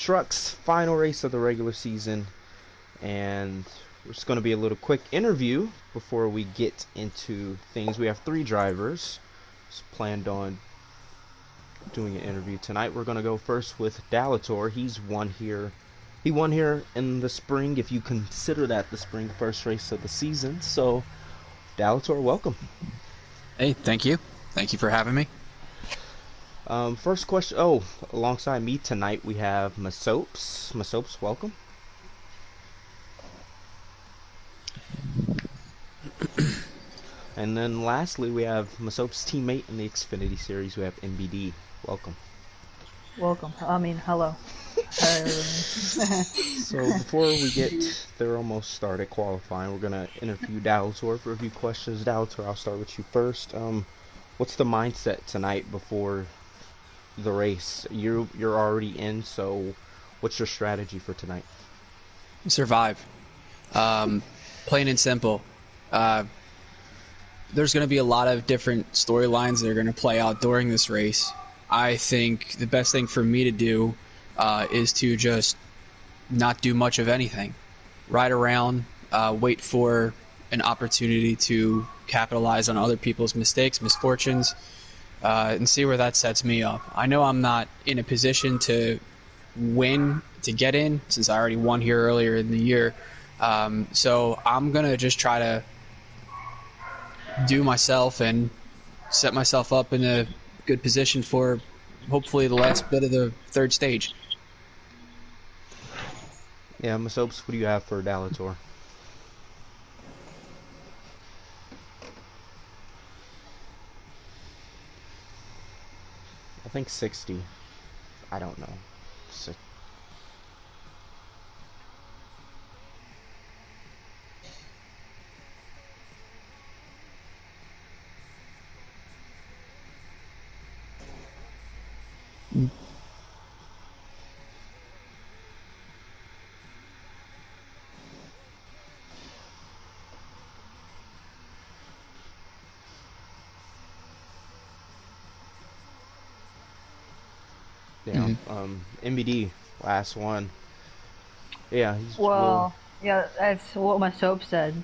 Truck's final race of the regular season, and it's going to be a little quick interview before we get into things. We have three drivers planned on doing an interview tonight. We're going to go first with Dalator. He won here in the spring, if you consider that the spring first race of the season. So, Dalator, welcome. Hey, thank you. Thank you for having me. First question. Alongside me tonight we have Masopes. Masopes, welcome. And then lastly, we have Masopes' teammate in the XFINITY series. We have MBD. Welcome. Welcome. Hello. So before we get, they're almost started qualifying. We're gonna interview Dalator for a few questions. Dalator, I'll start with you first. What's the mindset tonight before the race? You're already in, so what's your strategy for tonight? Survive. Plain and simple. There's going to be a lot of different storylines that are going to play out during this race. I think the best thing for me to do is to just not do much of anything. Ride around, wait for an opportunity to capitalize on other people's mistakes, misfortunes, and see where that sets me up. I know I'm not in a position to win, to get in, since I already won here earlier in the year. So I'm going to just try to do myself and set myself up in a good position for hopefully the last bit of the third stage. Yeah, Masopes, what do you have for Dalator? I think 60. I don't know. Yeah. MBD, last one. Yeah. Yeah, that's what my soap said.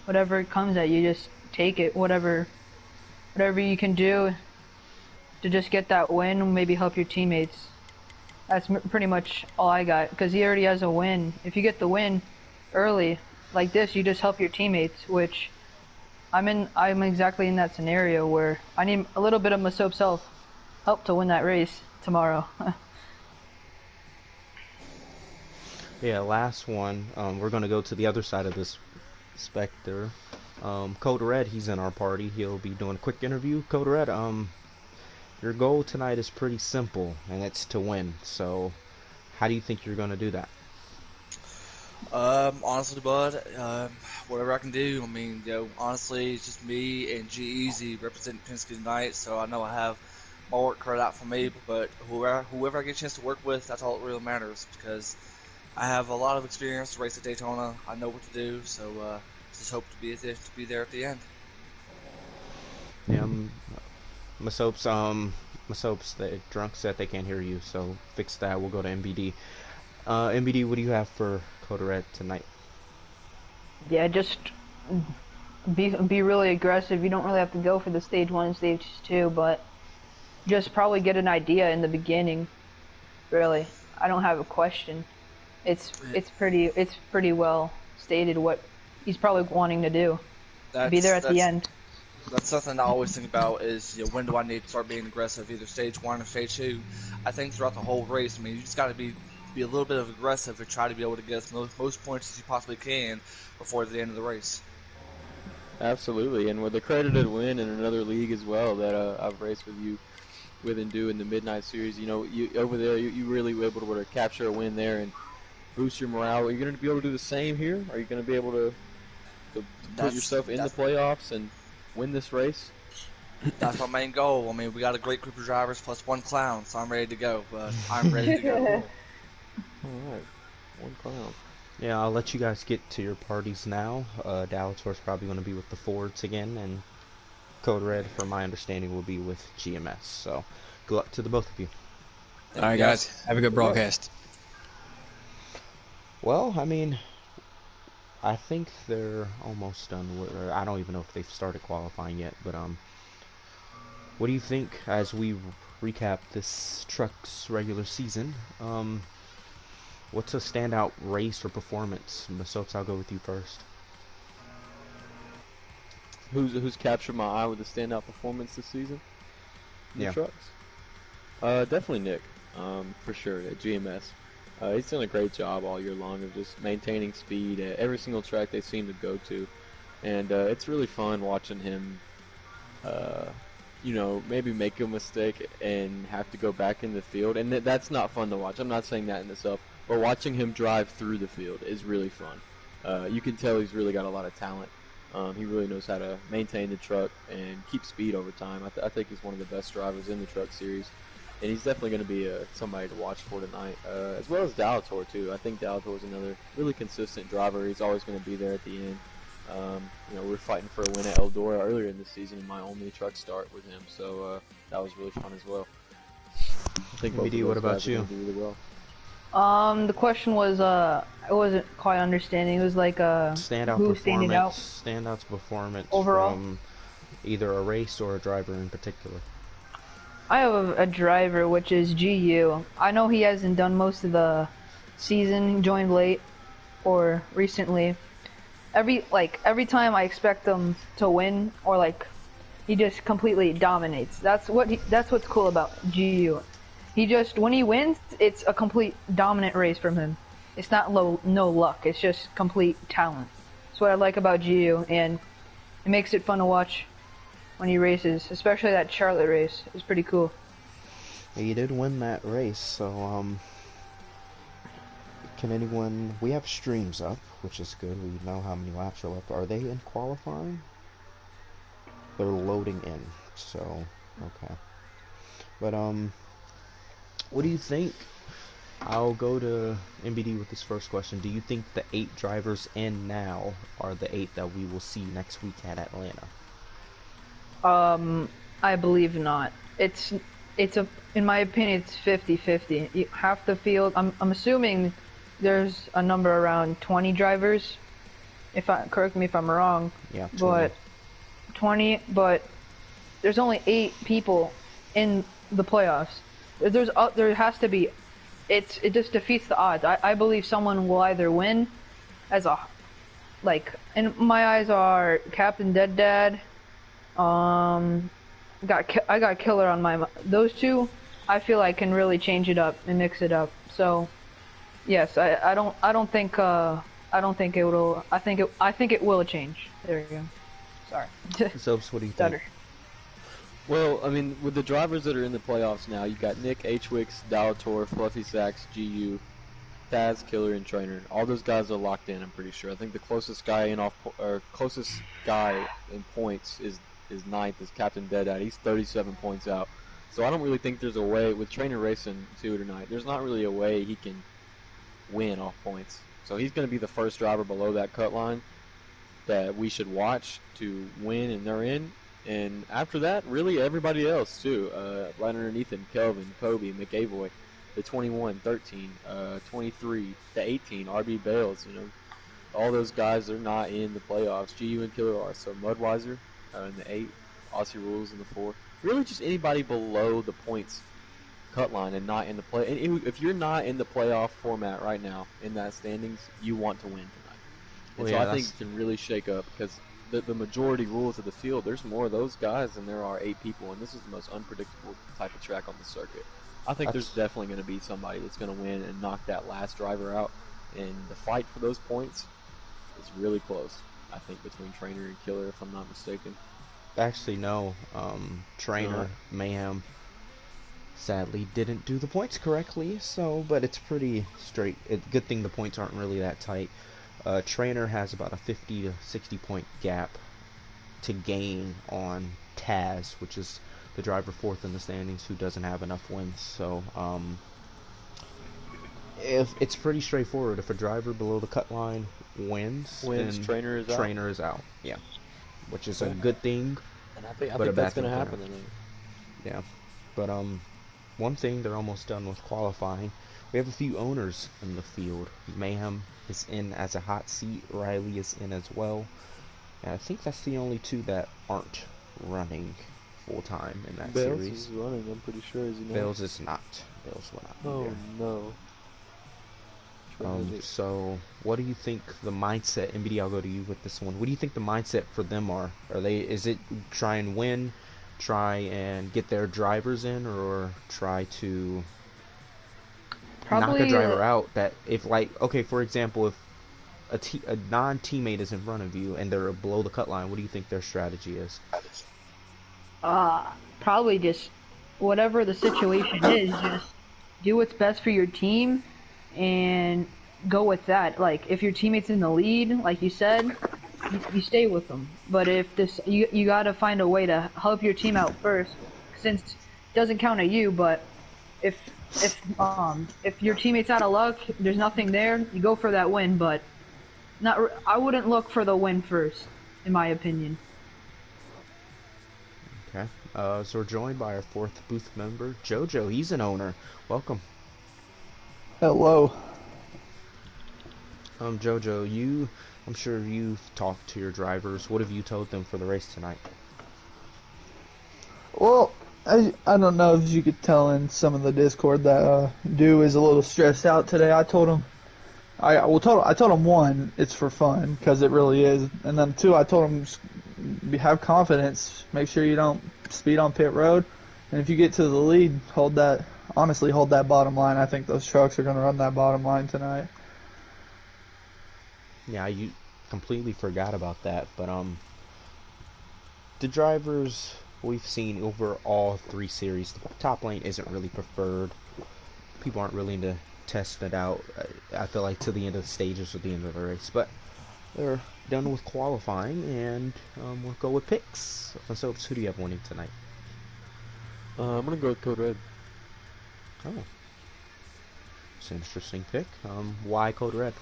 Whatever comes at you, just take it. Whatever you can do to just get that win, maybe help your teammates. That's pretty much all I got, because he already has a win. If you get the win early, like this, you just help your teammates, which I'm exactly in that scenario where I need a little bit of my soap help to win that race tomorrow. Yeah, last one. We're going to go to the other side of this specter. Code Red, he's in our party. He'll be doing a quick interview. Code Red, your goal tonight is pretty simple, and it's to win. So, how do you think you're going to do that? Honestly, bud, whatever I can do. I mean, honestly, it's just me and G-Easy representing Penske tonight, so I know I have my work cut out for me, but whoever I get a chance to work with, that's all that really matters, because I have a lot of experience to race at Daytona. I know what to do, so just hope to be there at the end. Yeah, Masopes, the drunk said they can't hear you, so fix that. We'll go to MBD. MBD, what do you have for Code Red tonight? Yeah, just be really aggressive. You don't really have to go for the stage 1 and stage 2, but just probably get an idea in the beginning. Really, I don't have a question. It's pretty well stated what he's probably wanting to do. Be there at the end. That's something I always think about is, when do I need to start being aggressive, either stage 1 or stage 2. I think throughout the whole race, I mean, you just got to be a little bit of aggressive and try to be able to get as most points as you possibly can before the end of the race. Absolutely, and with a credited win in another league as well that I've raced with you and do in the Midnight Series, you over there, you really were able to capture a win there and boost your morale. Are you going to be able to do the same here? Are you going to be able to put yourself in the playoffs and win this race? That's my main goal. I mean, we got a great group of drivers plus one clown, so I'm ready to go. But I'm ready to go. All right, one clown. Yeah, I'll let you guys get to your parties now. Dalator's probably going to be with the Fords again, and Code Red, from my understanding, will be with GMS. So, good luck to the both of you. All right, guys. Have a good broadcast. Well, I mean, I think they're almost done with, or I don't even know if they've started qualifying yet, but what do you think as we recap this truck's regular season? What's a standout race or performance? Soaps, I'll go with you first. Who's captured my eye with a standout performance this season? The Yeah. trucks. Definitely Nick, for sure at GMS. He's done a great job all year long of just maintaining speed at every single track they seem to go to, and it's really fun watching him. Uh, maybe make a mistake and have to go back in the field, and that's not fun to watch. I'm not saying that in itself, but watching him drive through the field is really fun. You can tell he's really got a lot of talent. He really knows how to maintain the truck and keep speed over time. I think he's one of the best drivers in the truck series, and he's definitely going to be somebody to watch for tonight, as well as Dalator too. I think Dalator is another really consistent driver. He's always going to be there at the end. We're fighting for a win at Eldora earlier in the season in my only truck start with him, so that was really fun as well. I think both BD, of what those about guys are you? going to do really well. The question was, I wasn't quite understanding. It was like, Standout who standing out performance, standout performance overall? from either a race or a driver in particular. I have a driver, which is GU. I know he hasn't done most of the season. He joined late or recently. Every time I expect him to win, or like he just completely dominates. That's what's cool about GU. He just, when he wins, it's a complete dominant race from him. It's not no luck. It's just complete talent. That's what I like about GU, and it makes it fun to watch when he races, especially that Charlotte race. It's pretty cool. He did win that race, so can anyone? We have streams up, which is good. We know how many laps are left. Are they in qualifying? They're loading in, so okay. But what do you think? I'll go to MBD with this first question. Do you think the 8 drivers in now are the 8 that we will see next week at Atlanta? I believe not. In my opinion, it's 50-50. Half the field, I'm assuming there's a number around 20 drivers. Correct me if I'm wrong. Yeah, 20. But 20, but there's only 8 people in the playoffs. There has to be. It just defeats the odds. I believe someone will either win as a, like, in my eyes are Captain Dead Dad. I got Killer on my. Those two, I feel like can really change it up and mix it up. So, yes, I don't think it will. I think it will change. There you go. Sorry. Soaps, what do you Stutter. think? Well, I mean, with the drivers that are in the playoffs now, you got Nick, H-Wix, Dalator, Fluffy Sacks, GU, Taz, Killer, and Trainer. All those guys are locked in, I'm pretty sure. I think the closest guy in points is ninth is Captain Deadeye. He's 37 points out. So I don't really think there's a way, with Trainer racing too tonight, there's not really a way he can win off points. So he's going to be the first driver below that cut line that we should watch to win, and they're in. And after that, really everybody else too. Right underneath him, Kelvin, Kobe, McAvoy, the 21, 13, 23, the 18, RB Bales. All those guys are not in the playoffs. GU and Killer are. So Mudweiser in the 8, Aussie Rules in the 4. Really, just anybody below the points cut line and not in the play. And if you're not in the playoff format right now in that standings, you want to win tonight. And Well, so yeah, I think it can really shake up because the majority rules of the field, there's more of those guys than there are 8 people, and this is the most unpredictable type of track on the circuit. I think there's definitely going to be somebody that's going to win and knock that last driver out, and the fight for those points is really close, I think, between Trainer and Killer, if I'm not mistaken. Actually, no. Trainer Mayhem sadly didn't do the points correctly, but it's pretty straight. Good thing the points aren't really that tight. Trainer has about a 50 to 60 point gap to gain on Taz, which is the driver 4th in the standings who doesn't have enough wins. So if it's pretty straightforward. If a driver below the cut line wins, then Trainer is out. Yeah, which is a good thing. And I think that's going to happen. Yeah, but one thing, they're almost done with qualifying. we have a few owners in the field. Mayhem is in as a hot seat. Riley is in as well. And I think that's the only two that aren't running full time in that Bales series. is running, I'm pretty sure, is he not? Bales is not. Bales will not be Oh there. no. Tragic. So what do you think the mindset, MBD, I'll go to you with this one. What do you think the mindset for them are? Is it try and win, try and get their drivers in, or try to knock a Probably driver out that if, like, okay, for example, if a non-teammate is in front of you and they're below the cut line, what do you think their strategy is? probably just whatever the situation is, just do what's best for your team and go with that. Like if your teammate's in the lead, like you said, you stay with them. But if this, you gotta find a way to help your team out first, since it doesn't count at you. But if if your teammate's out of luck, there's nothing there, you go for that win. But I wouldn't look for the win first, in my opinion. Okay. So we're joined by our fourth booth member, JoJo. He's an owner. Welcome. Hello. JoJo, I'm sure you've talked to your drivers. What have you told them for the race tonight? Well, I don't know if you could tell in some of the Discord that Dew is a little stressed out today. I told him, I told him one, it's for fun because it really is, and then two, I told him have confidence, make sure you don't speed on pit road, and if you get to the lead, hold that bottom line. I think those trucks are going to run that bottom line tonight. Yeah, you completely forgot about that, but the drivers we've seen over all three series, the top lane isn't really preferred. People aren't willing to test it out, I feel like, to the end of the stages or the end of the race, but they're done with qualifying, and we'll go with picks. So who do you have winning tonight? I'm gonna go with Code Red. Oh, it's an interesting pick. Why Code Red?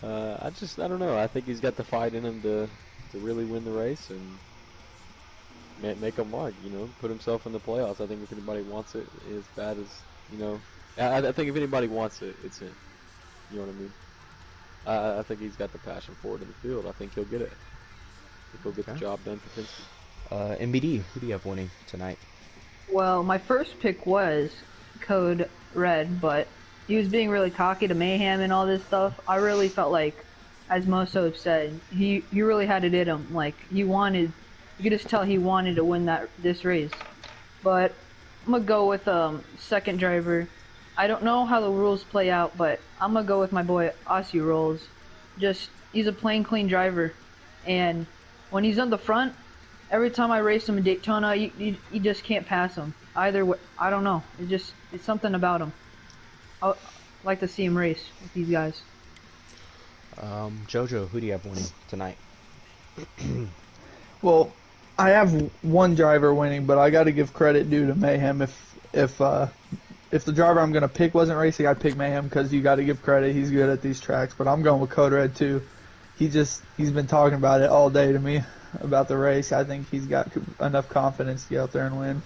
I don't know. I think he's got the fight in him to really win the race and make a mark. Put himself in the playoffs. I think if anybody wants it as bad as I think if anybody wants it, it's him. You know what I mean? I think he's got the passion for it in the field. I think he'll get it. I think he'll get the job done for Penske. MBD, who do you have winning tonight? Well, my first pick was Code Red, but he was being really cocky to Mayhem and all this stuff. I really felt like, as Moso said, he really had it in him. Like you could just tell he wanted to win this race. But I'm gonna go with second driver. I don't know how the rules play out, but I'm gonna go with my boy Aussie Rolls. He's a plain clean driver, and when he's on the front, every time I race him in Daytona, you just can't pass him. Either way, I don't know. It's something about him. I like to see him race with these guys. JoJo, who do you have winning tonight? Well, I have one driver winning, but I got to give credit due to Mayhem. If the driver I'm going to pick wasn't racing, I'd pick Mayhem because you got to give credit. He's good at these tracks, but I'm going with Code Red too. He's been talking about it all day to me about the race. I think he's got enough confidence to get out there and win.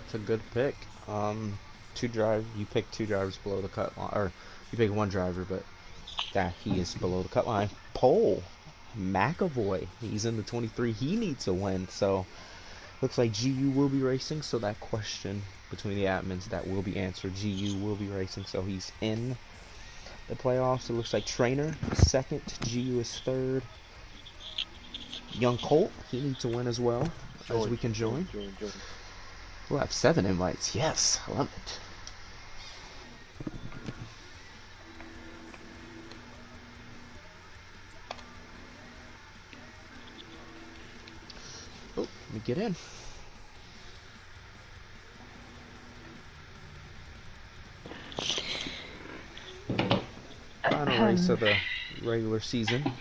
It's a good pick. You pick two drivers below the cut line, or you pick one driver, but that he is below the cut line. Pole McAvoy, he's in the 23. He needs a win, so looks like GU will be racing. So that question between the admins that will be answered. GU will be racing, so he's in the playoffs. It looks like Trainer is second, GU is third. Young Colt, he needs a win as well, as we can join. We'll have 7 invites. Yes, I love it. Oh, let me get in. Final race of the regular season.